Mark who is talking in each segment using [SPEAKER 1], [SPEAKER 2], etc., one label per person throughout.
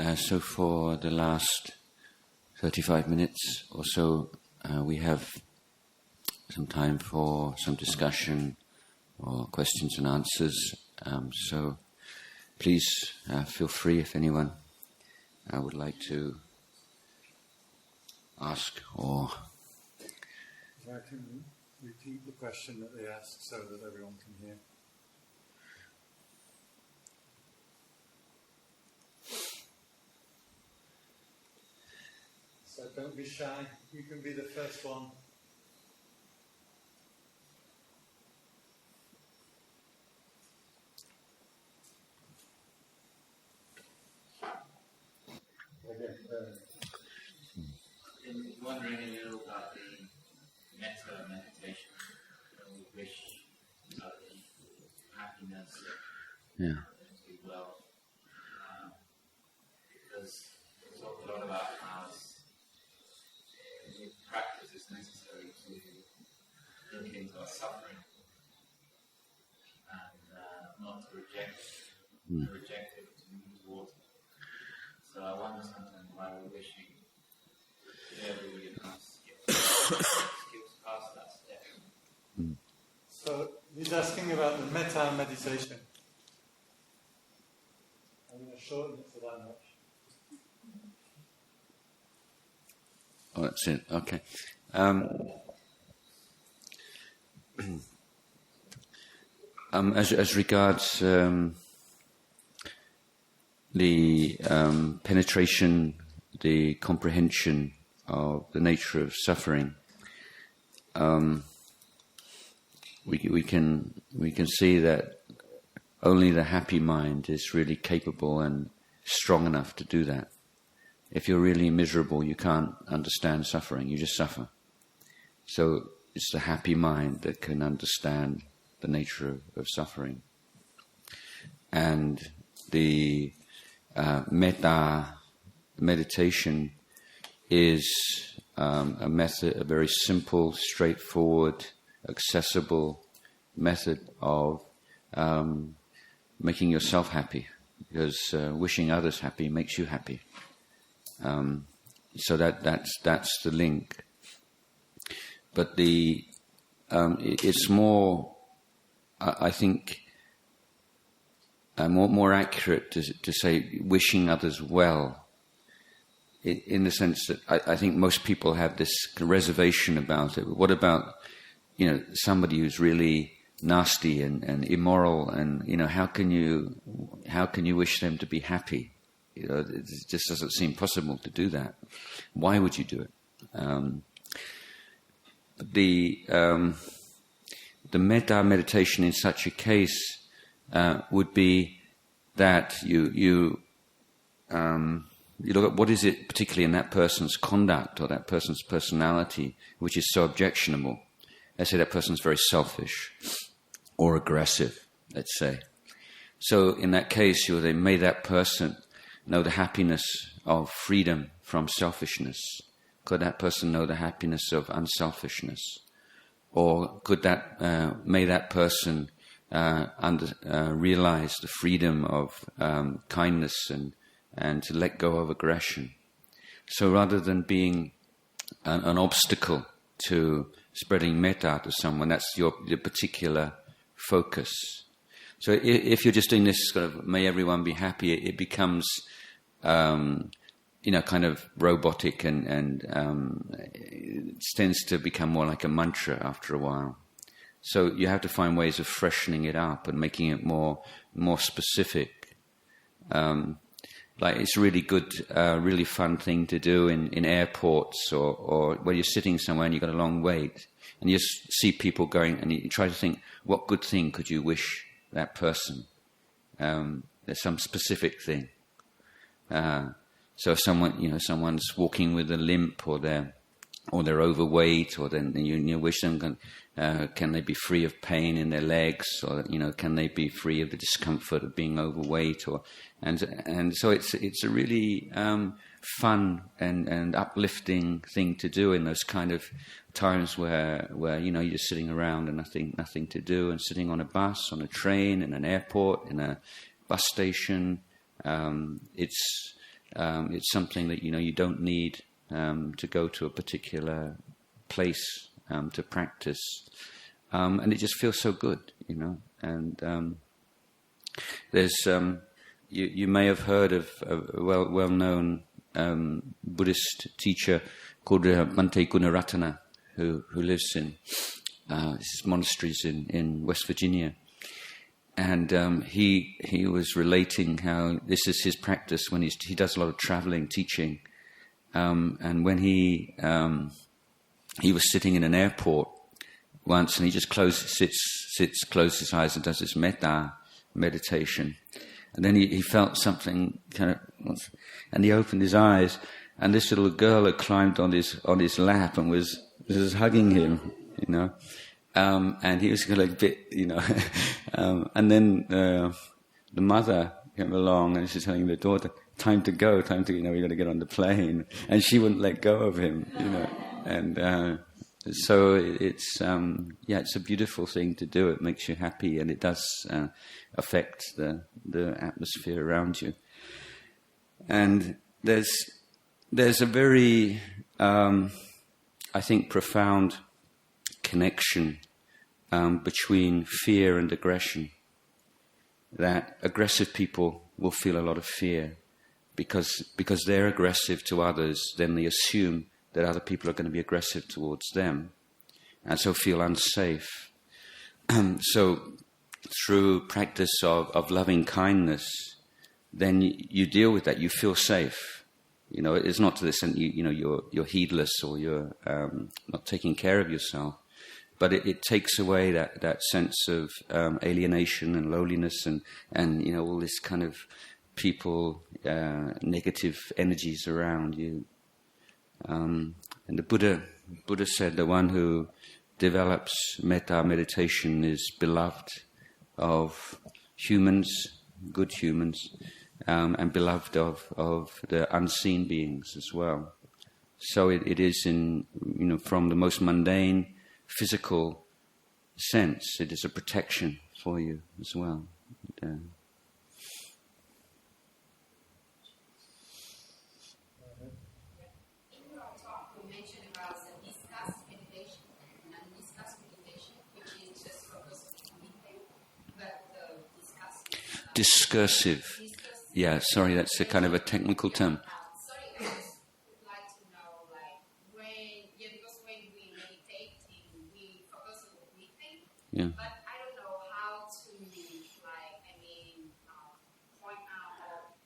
[SPEAKER 1] So for the last 35 minutes or so, we have some time for some discussion or questions and answers. So please feel free if anyone would like to ask or...
[SPEAKER 2] I can repeat the question that they asked so that everyone can hear. So don't be shy, you can be the first one.
[SPEAKER 3] I'm wondering a little about the metta meditation, when we wish others happiness and do well. Because we talk a lot about how practice is necessary to look into our suffering and not to reject it, to move towards it. So I wonder sometimes why we're wishing everybody else skips past that step.
[SPEAKER 2] So he's asking about the metta meditation. I'm going to shorten it for that much.
[SPEAKER 1] Oh, that's it. Okay. As regards the penetration, the comprehension of the nature of suffering, we can see that only the happy mind is really capable and strong enough to do that. If you're really miserable, you can't understand suffering, you just suffer. So it's the happy mind that can understand the nature of suffering. And the metta meditation is a method, a very simple, straightforward, accessible method of making yourself happy, because wishing others happy makes you happy. So that's the link. But it's more, I think, more accurate to say wishing others well, in the sense that I think most people have this reservation about it. What about, somebody who's really nasty and immoral, and how can you wish them to be happy? It just doesn't seem possible to do that. Why would you do it? The metta meditation in such a case would be that you look at what is it particularly in that person's conduct or that person's personality which is so objectionable. Let's say that person's very selfish or aggressive, let's say. So in that case, may that person know the happiness of freedom from selfishness. Could that person know the happiness of unselfishness? Or could may that person realize the freedom of kindness and to let go of aggression? So rather than being an obstacle to spreading metta to someone, that's your particular focus. So if you're just doing this kind of may everyone be happy, it becomes kind of robotic and it tends to become more like a mantra after a while. So you have to find ways of freshening it up and making it more specific. Like it's a really good, really fun thing to do in airports or where you're sitting somewhere and you've got a long wait and you just see people going and you try to think, what good thing could you wish that person? There's some specific thing. So if someone's walking with a limp or they're overweight, or then you wish them can they be free of pain in their legs, or can they be free of the discomfort of being overweight, and so it's a really fun and uplifting thing to do in those kind of times where you're just sitting around and nothing to do, and sitting on a bus, on a train, in an airport, in a bus station. It's It's something that you don't need to go to a particular place to practice, and it just feels so good, And there's you may have heard of a well-known Buddhist teacher called Bhante Gunaratana, who lives in his monasteries in West Virginia. And he was relating how this is his practice when he does a lot of traveling, teaching. And when he was sitting in an airport once, and he just closed his eyes and does his metta meditation. And then he felt something and he opened his eyes, and this little girl had climbed on his lap and was hugging him, and he was a bit, and then the mother came along and she's telling the daughter, time to go, we got to get on the plane, and she wouldn't let go of him, and so it's it's a beautiful thing to do. It makes you happy, and it does affect the atmosphere around you. And there's a very I think profound connection between fear and aggression. That aggressive people will feel a lot of fear because they're aggressive to others. Then they assume that other people are going to be aggressive towards them, and so feel unsafe. So through practice of loving kindness, then you deal with that. You feel safe. It's not to the extent you're heedless or you're not taking care of yourself, but it takes away that sense of alienation and loneliness and all this kind of people negative energies around you. And the Buddha said the one who develops metta meditation is beloved of humans, good humans, and beloved of the unseen beings as well. So it is in from the most mundane physical sense, it is a protection for you as well. Discursive. Yeah, sorry, that's a kind of a technical term.
[SPEAKER 4] Sorry, I just would like to know, because when we meditate, we focus on what we think.
[SPEAKER 1] Yeah.
[SPEAKER 4] But I don't know how to, point out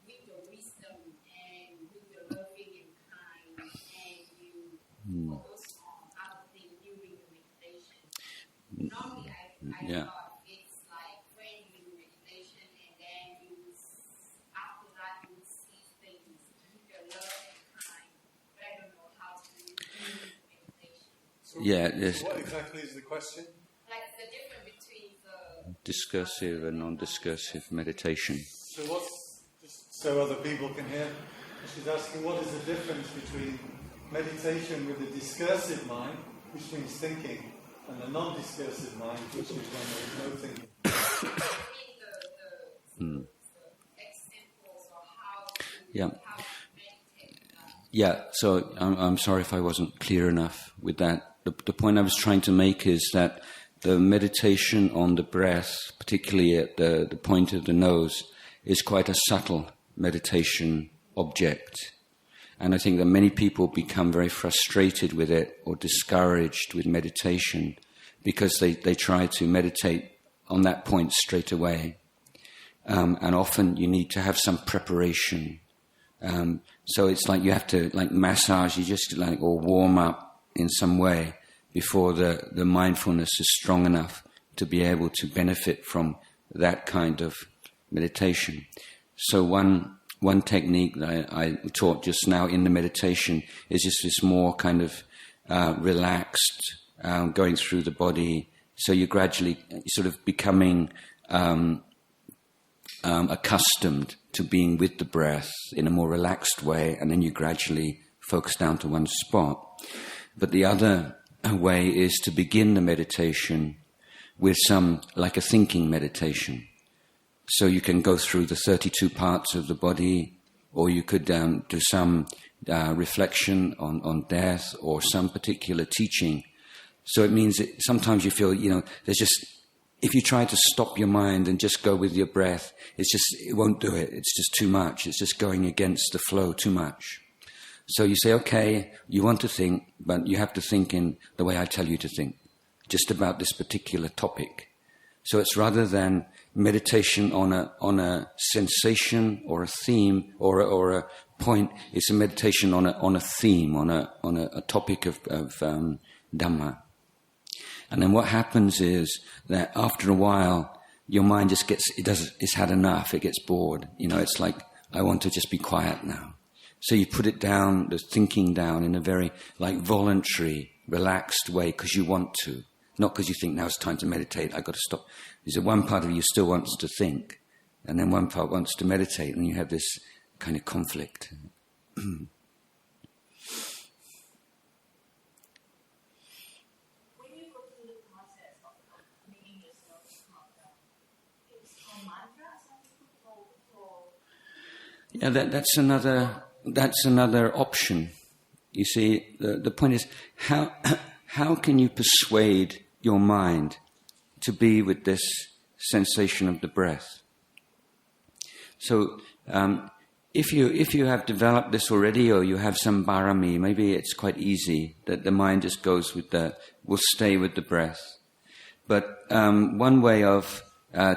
[SPEAKER 4] with your wisdom and with your loving and kind, and you focus on other things during the meditation. Normally, I thought.
[SPEAKER 1] Yeah.
[SPEAKER 2] What exactly is the question?
[SPEAKER 4] Like the difference between the
[SPEAKER 1] discursive and non-discursive meditation.
[SPEAKER 2] So other people can hear. She's asking, what is the difference between meditation with the discursive mind, which means thinking, and the non-discursive mind, which is when there is no thinking?
[SPEAKER 4] the examples of how to
[SPEAKER 1] meditate.
[SPEAKER 4] Yeah,
[SPEAKER 1] so I'm sorry if I wasn't clear enough with that. The point I was trying to make is that the meditation on the breath, particularly at the point of the nose, is quite a subtle meditation object. And I think that many people become very frustrated with it or discouraged with meditation because they try to meditate on that point straight away. And often you need to have some preparation. So it's like you have to massage, you just or warm up in some way before the mindfulness is strong enough to be able to benefit from that kind of meditation. So one technique that I taught just now in the meditation is just this more kind of relaxed, going through the body. So you're gradually sort of becoming accustomed to being with the breath in a more relaxed way, and then you gradually focus down to one spot. But the other way is to begin the meditation with like a thinking meditation. So you can go through the 32 parts of the body, or you could do some reflection on death or some particular teaching. So it means that sometimes you feel, there's just, if you try to stop your mind and just go with your breath, it won't do it. It's just too much. It's just going against the flow too much. So you say, okay, you want to think, but you have to think in the way I tell you to think, just about this particular topic. So it's rather than meditation on a sensation or a theme or a point, it's a meditation on a theme, on a topic of Dhamma. And then what happens is that after a while, your mind just it's had enough, it gets bored. It's like, I want to just be quiet now. So you put it down, the thinking down in a very voluntary, relaxed way because you want to. Not because you think now it's time to meditate, I've got to stop. There's one part of you still wants to think, and then one part wants to meditate, and you have this kind of conflict. Yeah, that's another option. You see, the point is, how can you persuade your mind to be with this sensation of the breath? So, if you have developed this already, or you have some barami, maybe it's quite easy that the mind just will stay with the breath. But one way of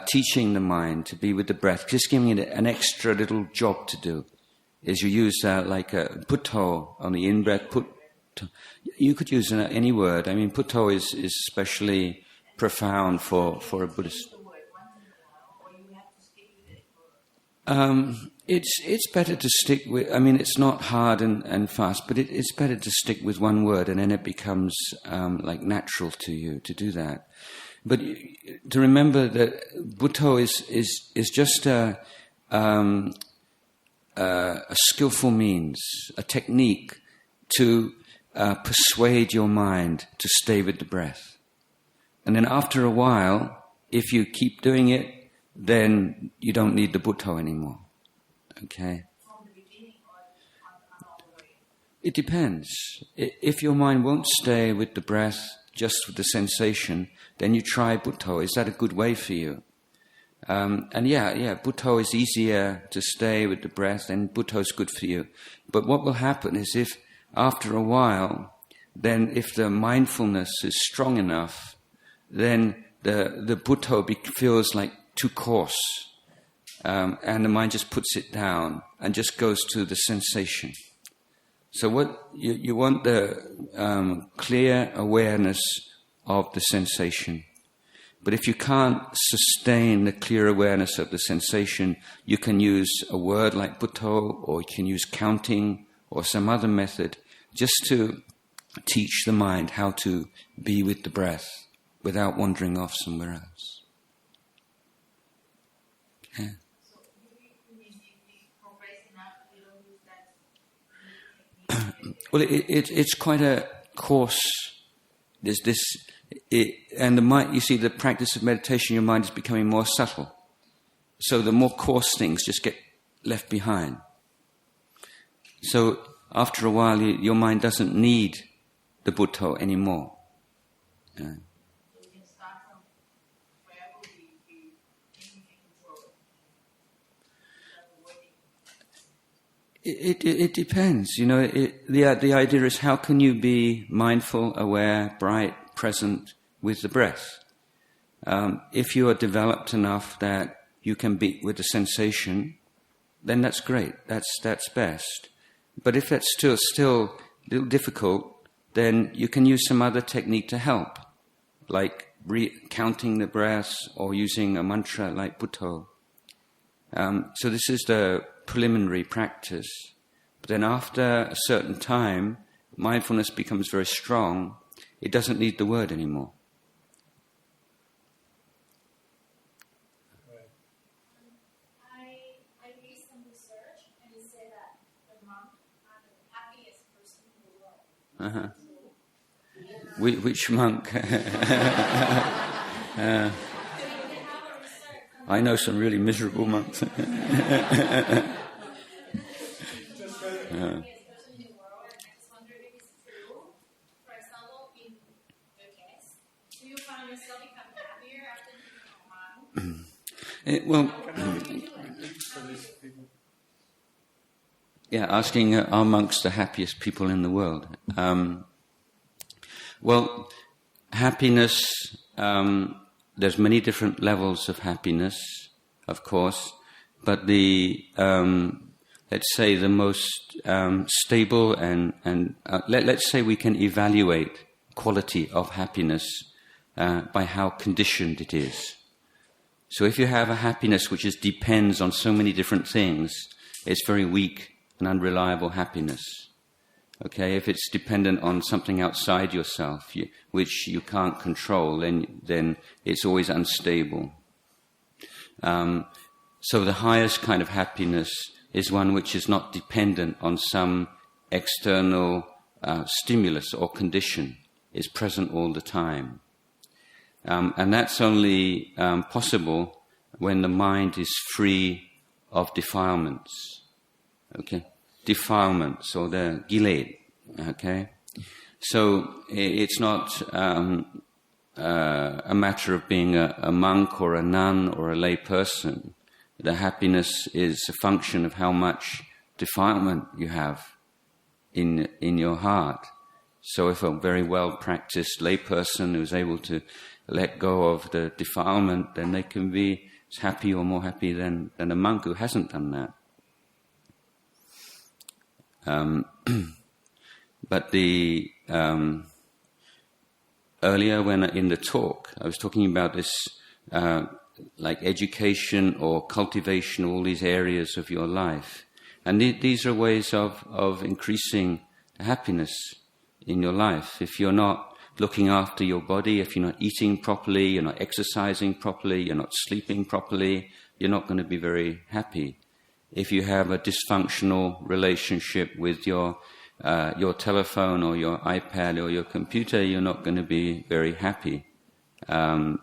[SPEAKER 1] teaching the mind to be with the breath, just giving it an extra little job to do, is you use like a putto on the in-breath. You could use any word. I mean, putto is especially profound for a Buddhist. It's better to stick with, I mean, it's not hard and fast, but it's better to stick with one word, and then it becomes like natural to you to do that. But to remember that Bhutto is just a skillful means, a technique to persuade your mind to stay with the breath. And then after a while, if you keep doing it, then you don't need the Bhutto anymore. Okay? It depends. If your mind won't stay with the breath, just with the sensation, then you try Bhutto. Is that a good way for you? And Bhutto is easier to stay with the breath, and Bhutto is good for you. But what will happen is if after a while, then if the mindfulness is strong enough, then the Bhutto feels like too coarse. And the mind just puts it down and just goes to the sensation. So what you want the clear awareness of the sensation. But if you can't sustain the clear awareness of the sensation, you can use a word like Bhutto, or you can use counting or some other method just to teach the mind how to be with the breath without wandering off somewhere else. Yeah. Well, it's quite a course. There's this, and the mind. You see, the practice of meditation, your mind is becoming more subtle. So the more coarse things just get left behind. So after a while, your mind doesn't need the Bhutto anymore. Yeah. It depends, the idea is how can you be mindful, aware, bright, present with the breath? If you are developed enough that you can be with the sensation, then that's great, that's best. But if that's still a little difficult, then you can use some other technique to help, like counting the breaths or using a mantra like Bhutto. So this is the preliminary practice. But then after a certain time, mindfulness becomes very strong. It doesn't need the word anymore.
[SPEAKER 4] I read some research, and it said that the monks are the happiest person in the world.
[SPEAKER 1] Which monk? I know some really miserable monks.
[SPEAKER 4] especially in the world, and I just wondered if it's true. For example, in your case, do you find yourself become happier after you become
[SPEAKER 1] Yeah, asking are monks the happiest people in the world? Well, happiness, there's many different levels of happiness, of course, but let's say the most stable and let's say we can evaluate quality of happiness by how conditioned it is. So if you have a happiness which depends on so many different things, it's very weak and unreliable happiness. Okay, if it's dependent on something outside yourself, which you can't control, then it's always unstable. So the highest kind of happiness is one which is not dependent on some external stimulus or condition. It's present all the time. And that's only possible when the mind is free of defilements. Okay? Defilements, or the giled. Okay? So it's not a matter of being a monk or a nun or a lay person. The happiness is a function of how much defilement you have in your heart. So if a very well-practiced lay person who's able to let go of the defilement, then they can be as happy or more happy than a monk who hasn't done that. But earlier when in the talk, I was talking about this like education or cultivation, all these areas of your life. And these are ways of increasing happiness in your life. If you're not looking after your body, if you're not eating properly, you're not exercising properly, you're not sleeping properly, you're not going to be very happy. If you have a dysfunctional relationship with your telephone or your iPad or your computer, you're not going to be very happy. You're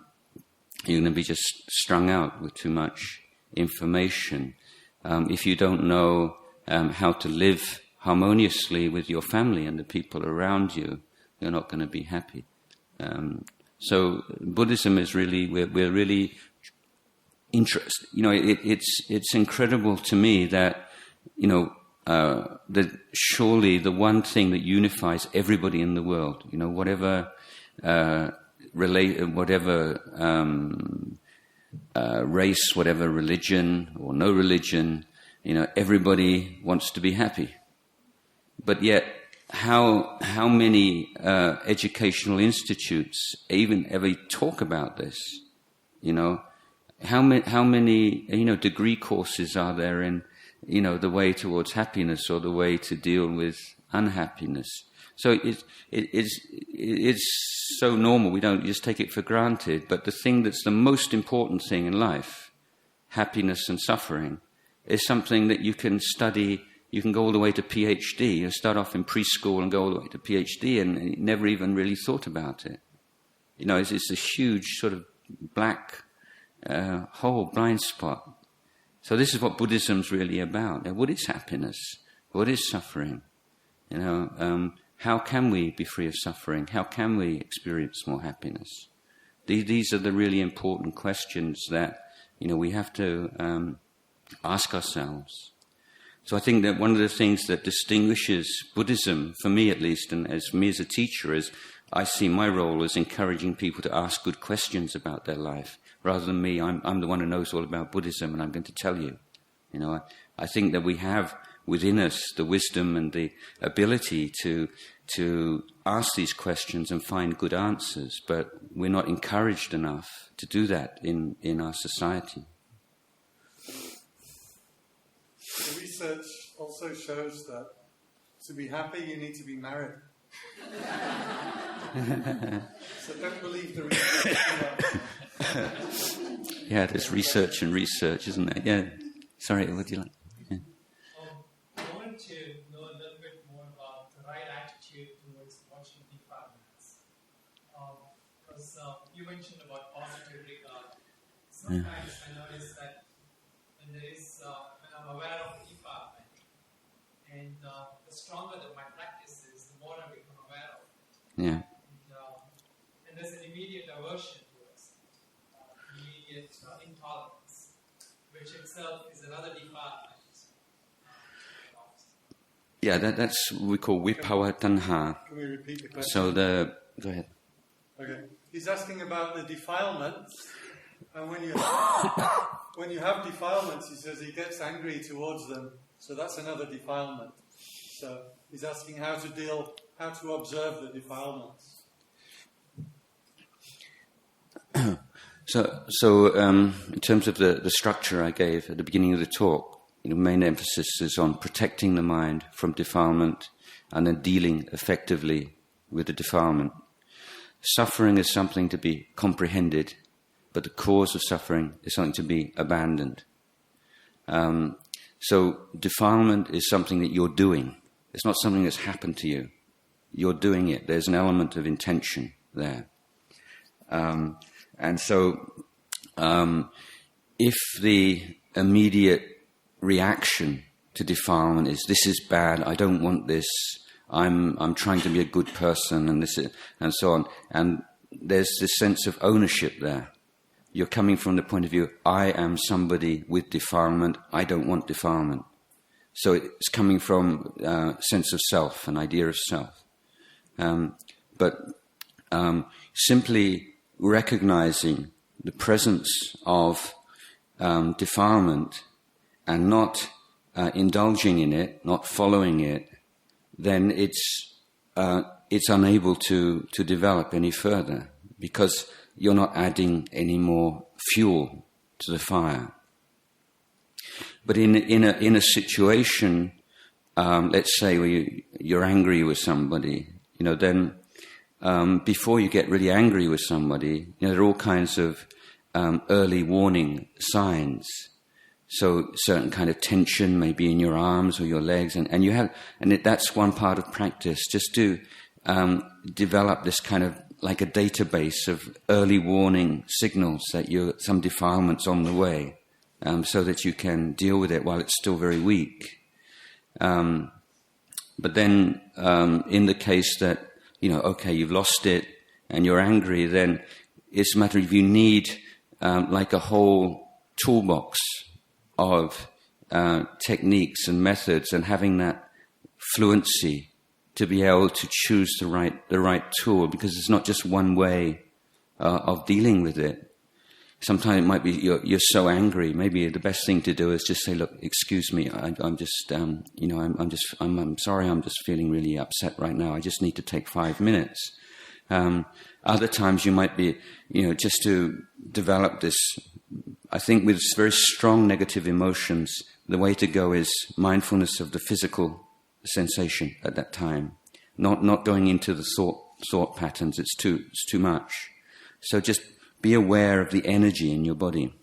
[SPEAKER 1] going to be just strung out with too much information. If you don't know how to live harmoniously with your family and the people around you, you're not going to be happy. So Buddhism is really, we're really interested. You know, it's incredible to me that, you know, that surely the one thing that unifies everybody in the world, you know, whatever race, whatever religion or no religion, you know, everybody wants to be happy. But yet, how many educational institutes even ever talk about this? You know, how many degree courses are there in, you know, the way towards happiness or the way to deal with unhappiness? So it's so normal, we don't just take it for granted. But the thing that's the most important thing in life, happiness and suffering, is something that you can study. You can go all the way to PhD. You start off in preschool and go all the way to PhD, and you never even really thought about it. You know, it's a huge sort of black hole, blind spot. So this is what Buddhism's really about. What is happiness? What is suffering? You know, how can we be free of suffering? How can we experience more happiness? These are the really important questions that, you know, we have to ask ourselves. So I think that one of the things that distinguishes Buddhism, for me at least, and as me as a teacher, is I see my role as encouraging people to ask good questions about their life, rather than me, I'm the one who knows all about Buddhism and I'm going to tell you. You know, I think that we have within us the wisdom and the ability to ask these questions and find good answers, but we're not encouraged enough to do that in our society.
[SPEAKER 2] The research also shows that to be happy, you need to be married. So don't believe the research.
[SPEAKER 1] Yeah, there's research and research, isn't there? Yeah. Sorry, what do you like? Yeah.
[SPEAKER 5] I want to know a little bit more about the right attitude towards watching defilements. Because you mentioned about positive regard. Sometimes I notice that when I'm aware of defilement, and
[SPEAKER 1] Yeah.
[SPEAKER 5] And there's an immediate aversion towards it, immediate intolerance, which itself is another defilement.
[SPEAKER 1] Yeah, that's what we call vipawa tanha.
[SPEAKER 2] Can we repeat the question?
[SPEAKER 1] So go ahead.
[SPEAKER 2] Okay. He's asking about the defilements, and when you have defilements, he says he gets angry towards them. So that's another defilement. So he's asking how to observe the defilements.
[SPEAKER 1] So in terms of the structure I gave at the beginning of the talk, main emphasis is on protecting the mind from defilement and then dealing effectively with the defilement. Suffering is something to be comprehended, but the cause of suffering is something to be abandoned. So defilement is something that you're doing. It's not something that's happened to you. You're doing it. There's an element of intention there. And so if the immediate reaction to defilement is, this is bad, I don't want this, I'm trying to be a good person, and so on, and there's this sense of ownership there. You're coming from the point of view, I am somebody with defilement, I don't want defilement. So it's coming from a sense of self, an idea of self. But simply recognizing the presence of defilement and not indulging in it, not following it, then it's unable to develop any further, because you're not adding any more fuel to the fire. But in a situation, let's say where you're angry with somebody, then before you get really angry with somebody, there are all kinds of early warning signs. So certain kind of tension may be in your arms or your legs, that's one part of practice, just to develop this kind of like a database of early warning signals that some defilement's on the way, so that you can deal with it while it's still very weak. But then in the case that, okay, you've lost it and you're angry, then it's a matter of you need like a whole toolbox of techniques and methods, and having that fluency to be able to choose the right tool, because it's not just one way of dealing with it. Sometimes it might be you're so angry. Maybe the best thing to do is just say, "Look, excuse me. I'm sorry. I'm just feeling really upset right now. I just need to take 5 minutes." Other times you might be, just to develop this. I think with very strong negative emotions, the way to go is mindfulness of the physical sensation at that time, not going into the thought patterns. It's too much. So just be aware of the energy in your body.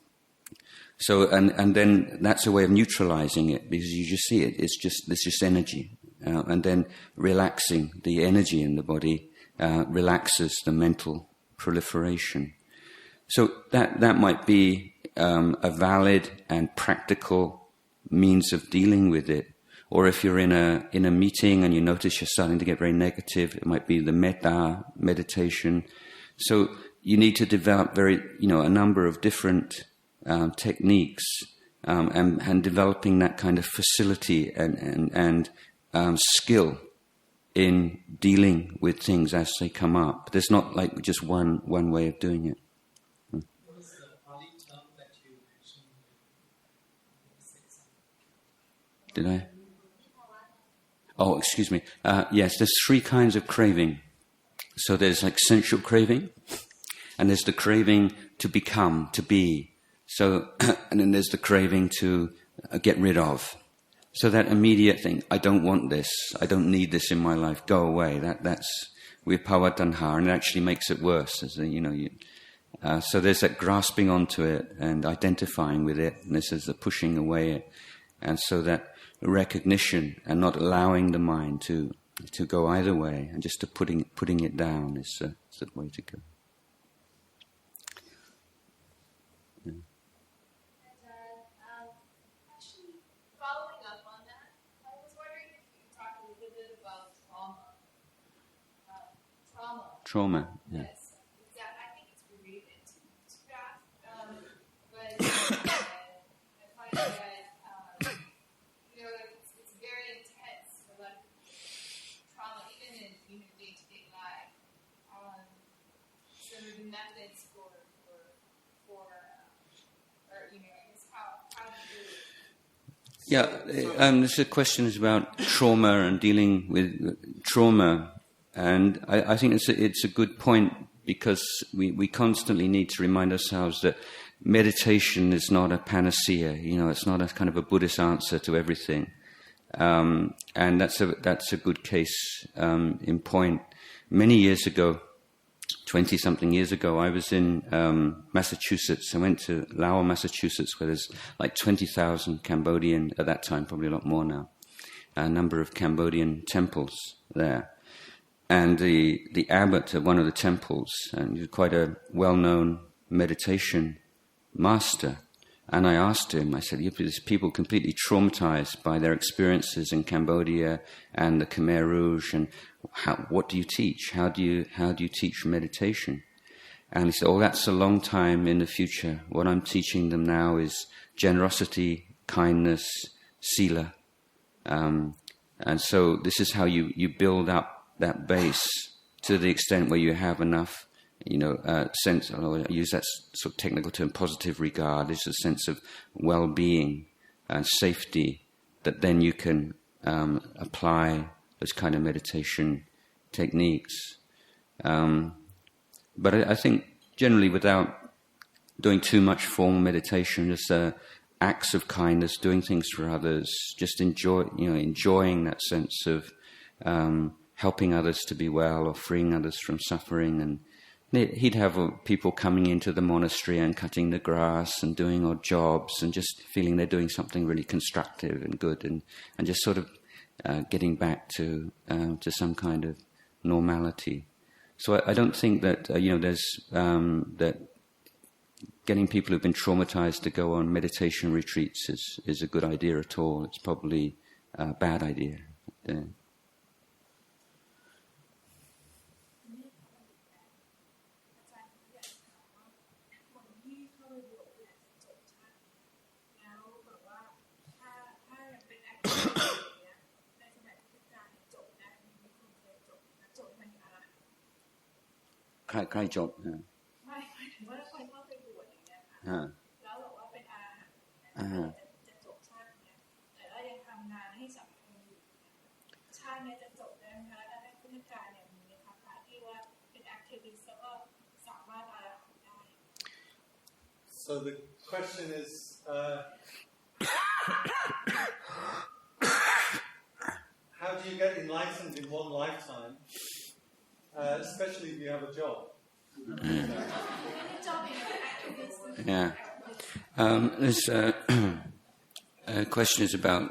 [SPEAKER 1] So and then that's a way of neutralizing it, because you just see it. It's just energy, and then relaxing the energy in the body relaxes the mental proliferation. So that might be a valid and practical means of dealing with it. Or if you're in a meeting and you notice you're starting to get very negative, it might be the metta meditation. So you need to develop a number of different techniques, and developing that kind of facility and skill in dealing with things as they come up. There's not like just one way of doing it.
[SPEAKER 5] What is the Pali term that you mentioned?
[SPEAKER 1] Did I? Oh, excuse me. Yes, there's 3 kinds of craving. So there's like sensual craving, and there's the craving to become, to be. So, and then there's the craving to get rid of. So that immediate thing, I don't want this, I don't need this in my life, go away. That's vipawa tanha, and it actually makes it worse. So there's that grasping onto it and identifying with it, and this is the pushing away it, and so that recognition and not allowing the mind to go either way, and just to putting it down is the way to go.
[SPEAKER 4] Actually, following up on that, I was wondering if you could talk a little bit about trauma.
[SPEAKER 1] trauma. Yeah.
[SPEAKER 4] Yes, exactly. I think it's related to that. But I find that it's very intense for like trauma, even in day-to-day life. So the methods for I guess how do you do it?
[SPEAKER 1] Yeah, this question is about trauma and dealing with trauma, and I think it's a good point, because we constantly need to remind ourselves that meditation is not a panacea. It's not a kind of a Buddhist answer to everything, and that's a good case in point. Many years ago, 20-something years ago, I was in Massachusetts. I went to Lowell, Massachusetts, where there's like 20,000 Cambodian, at that time, probably a lot more now, a number of Cambodian temples there. And the abbot of one of the temples, and he was quite a well-known meditation master. And I asked him, I said, these people completely traumatized by their experiences in Cambodia and the Khmer Rouge, and what do you teach? How do you teach meditation? And he said, that's a long time in the future. What I'm teaching them now is generosity, kindness, sila. And so this is how you build up that base to the extent where you have enough, sense, I use that sort of technical term, positive regard, is a sense of well-being and safety, that then you can apply those kind of meditation techniques. But I think generally, without doing too much formal meditation, just acts of kindness, doing things for others, just enjoying that sense of helping others to be well or freeing others from suffering. And he'd have people coming into the monastery and cutting the grass and doing odd jobs and just feeling they're doing something really constructive and good, and just sort of getting back to some kind of normality. So I don't think that there's that getting people who've been traumatized to go on meditation retreats is a good idea at all. It's probably a bad idea.ใครจบ
[SPEAKER 6] ไม่ถึงว่าคนเข้าไปบวชอย่างเงี้ยค่ะแล้วบอกว่าเป็นอาหารจะจบชาติเนี้ยแต่ว่ายังทำงานให้สังคมอยู่ชาติเนี้ยจะจบได้ไหมคะแล้วได้พุทธการเนี่ยมีในคาถาที่ว่าเป็นแอคทิวิสต์แล้วก็สามารถอาหันได้
[SPEAKER 2] So the question is how do you get enlightened in one lifetime? Especially if you have a job.
[SPEAKER 1] Yeah. This question is about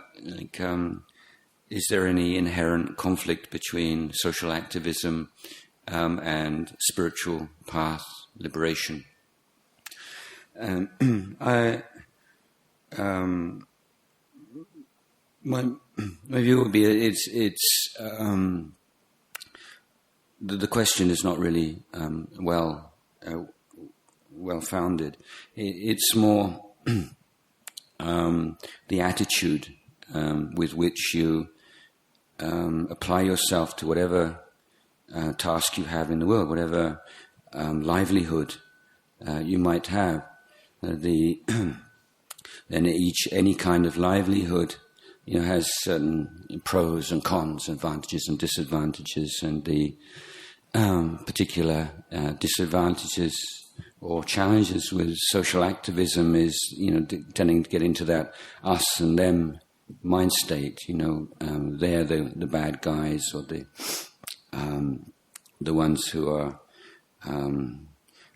[SPEAKER 1] is there any inherent conflict between social activism and spiritual path liberation? My view would be it's the question is not really well-founded. It's more the attitude with which you apply yourself to whatever task you have in the world, whatever livelihood you might have. Any kind of livelihood, has certain pros and cons, advantages and disadvantages, and the particular disadvantages or challenges with social activism is, tending to get into that us and them mind state. They're the bad guys, or the ones who are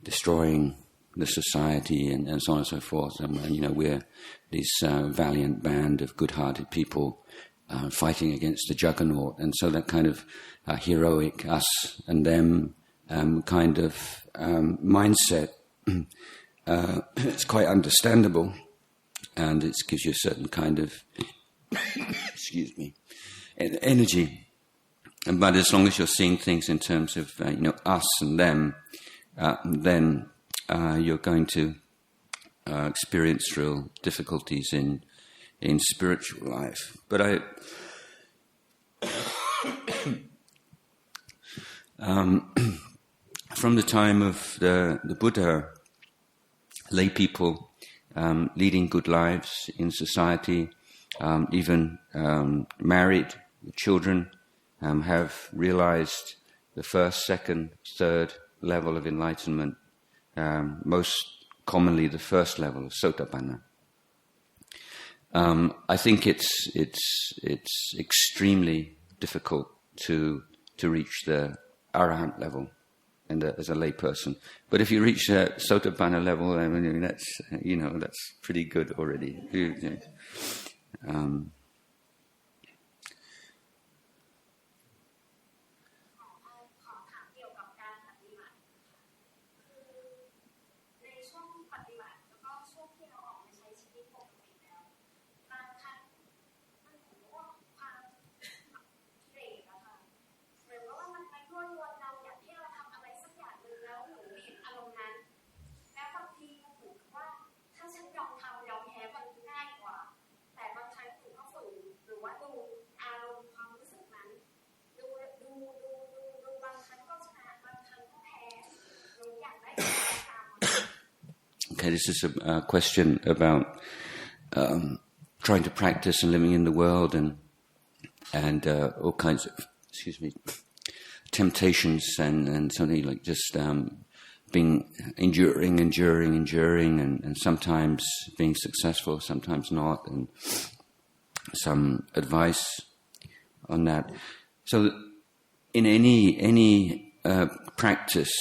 [SPEAKER 1] destroying the society, and so on and so forth. And we're this valiant band of good-hearted people fighting against the juggernaut. And so that kind of heroic us and them kind of mindset, it's quite understandable, and it gives you a certain kind of excuse me, energy. But as long as you're seeing things in terms of us and them, then you're going to experience real difficulties in spiritual life. But from the time of the Buddha, lay people leading good lives in society, even married children, have realized the first, second, third level of enlightenment, most commonly the first level of Sotapanna. I think it's extremely difficult to reach the Arahant level as a lay person. But if you reach the Sotapanna level, I mean that's pretty good already. Okay, this is a question about trying to practice and living in the world and all kinds of temptations and something like just being enduring and sometimes being successful, sometimes not, and some advice on that. So in any practice,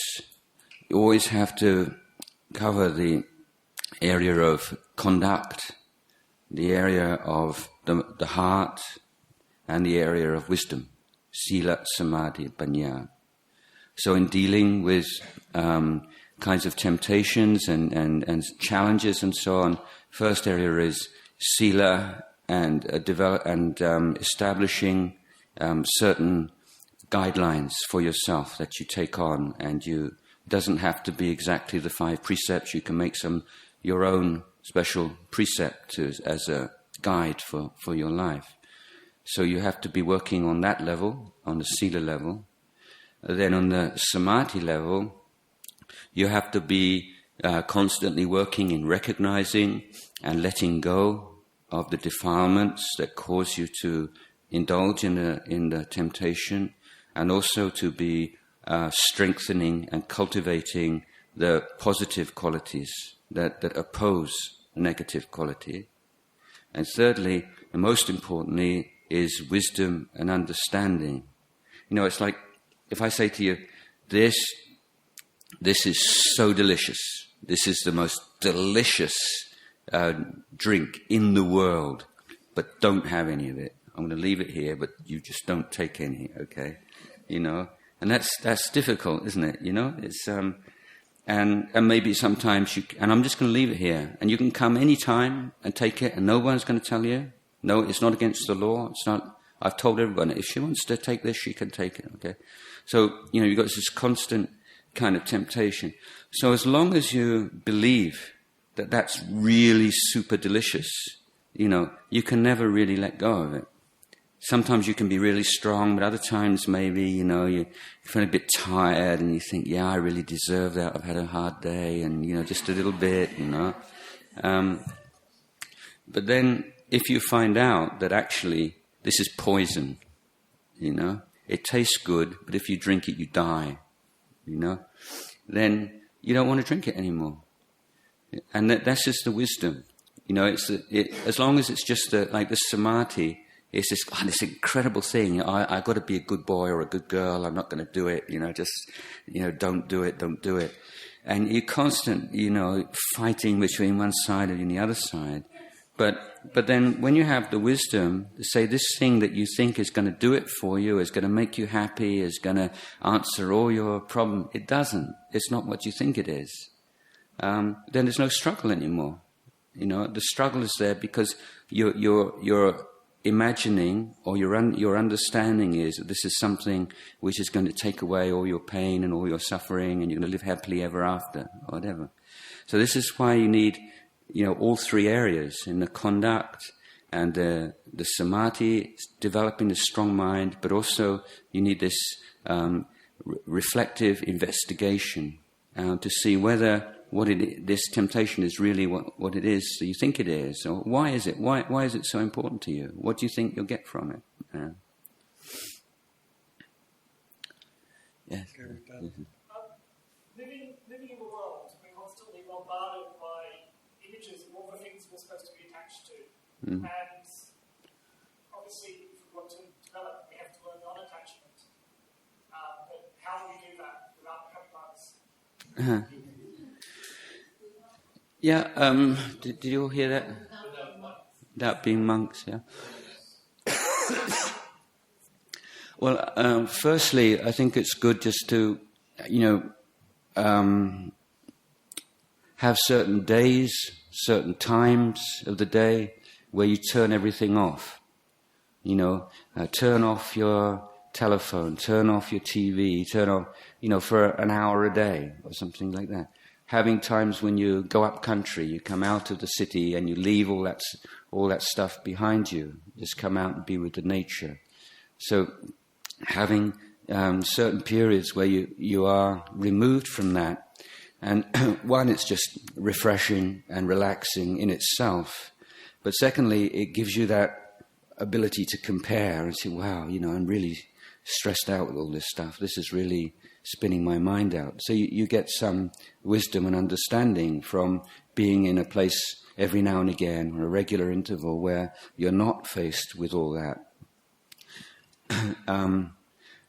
[SPEAKER 1] you always have to cover the area of conduct, the area of the heart, and the area of wisdom, sila, samadhi, panya. So in dealing with kinds of temptations and challenges and so on, first area is sila and establishing certain guidelines for yourself that you take on, and it doesn't have to be exactly the 5 precepts. You can make your own special precept as a guide for your life. So you have to be working on that level, on the sila level. Then on the samadhi level, you have to be constantly working in recognizing and letting go of the defilements that cause you to indulge in the temptation, and also to be strengthening and cultivating the positive qualities that oppose negative quality. And thirdly, and most importantly, is wisdom and understanding. It's like if I say to you, this is so delicious. This is the most delicious drink in the world, but don't have any of it. I'm going to leave it here, but you just don't take any, okay? And that's difficult, isn't it? It's and maybe sometimes and I'm just going to leave it here, and you can come any time and take it, and no one's going to tell you. No, it's not against the law. It's not. I've told everyone if she wants to take this, she can take it. Okay, so you've got this constant kind of temptation. So as long as you believe that that's really super delicious, you can never really let go of it. Sometimes you can be really strong, but other times maybe, you feel a bit tired and you think, yeah, I really deserve that. I've had a hard day and, just a little bit, But then if you find out that actually this is poison, it tastes good, but if you drink it, you die, then you don't want to drink it anymore. And that's just the wisdom. As long as it's just like the samadhi, it's this incredible thing. I've got to be a good boy or a good girl. I'm not going to do it. Don't do it. And you're constant, fighting between one side and the other side. But then when you have the wisdom to say this thing that you think is going to do it for you, is going to make you happy, is going to answer all your problems, it doesn't. It's not what you think it is. Then there's no struggle anymore. The struggle is there because you're imagining, or your understanding is that this is something which is going to take away all your pain and all your suffering, and you're going to live happily ever after, or whatever. So this is why you need, all three areas in the conduct and the samadhi, developing the strong mind, but also you need this reflective investigation to see whether this temptation is really what it is that you think it is, or why is it? Why is it so important to you? What do you think you'll get from it? Yes.
[SPEAKER 5] Living in the world, we're constantly bombarded by images of all the things we're supposed to be attached to. And obviously, if we want to develop, we have to learn non-attachment. But how do we do that without becoming monks?
[SPEAKER 1] Yeah, did you all hear that? Without being monks, yeah? Well, firstly, I think it's good just to, have certain days, certain times of the day where you turn everything off. Turn off your telephone, turn off your TV, turn off, for an hour a day or something like that. Having times when you go up country, you come out of the city and you leave all that stuff behind you. Just come out and be with the nature. So having certain periods where you are removed from that, and one, it's just refreshing and relaxing in itself. But secondly, it gives you that ability to compare and say, wow, I'm really stressed out with all this stuff. This is really spinning my mind out. So you get some wisdom and understanding from being in a place every now and again, or a regular interval, where you're not faced with all that.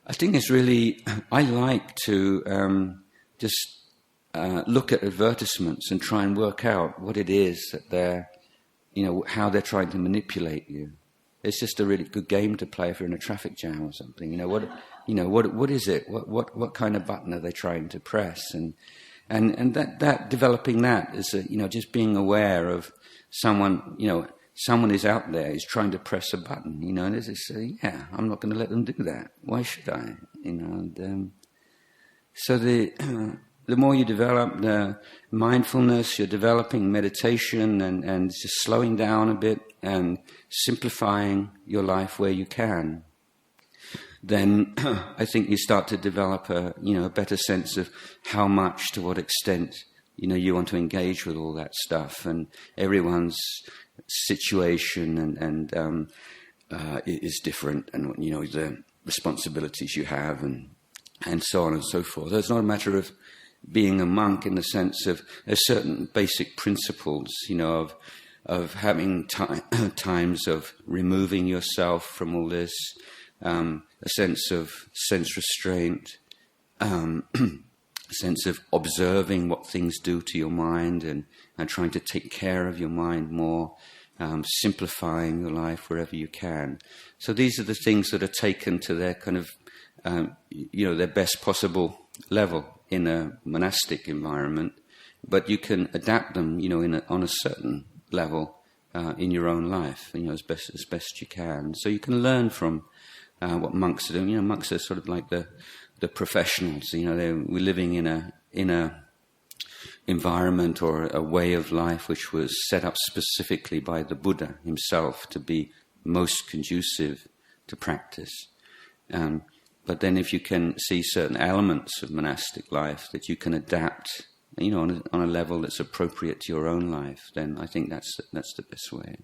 [SPEAKER 1] I think it's really, I like to just look at advertisements and try and work out what it is that they're, how they're trying to manipulate you. It's just a really good game to play if you're in a traffic jam or something. What is it? What kind of button are they trying to press? And that developing that is just being aware of someone. Someone is out there is trying to press a button. And it's just I'm not going to let them do that. Why should I? So the more you develop the mindfulness, you're developing meditation and just slowing down a bit and simplifying your life where you can, then I think you start to develop a better sense of how much, to what extent, you want to engage with all that stuff, and everyone's situation and is different, and the responsibilities you have and so on and so forth. So it's not a matter of being a monk in the sense of there's certain basic principles, of having times of removing yourself from all this, a sense of sense restraint, a sense of observing what things do to your mind and trying to take care of your mind more, simplifying your life wherever you can. So these are the things that are taken to their kind of, their best possible level in a monastic environment, but you can adapt them, on a certain level in your own life, as best you can. So you can learn from what monks are doing. Monks are sort of like the professionals. We're living in a environment or a way of life which was set up specifically by the Buddha himself to be most conducive to practice. But then if you can see certain elements of monastic life that you can adapt, on a level that's appropriate to your own life, then I think that's the best way.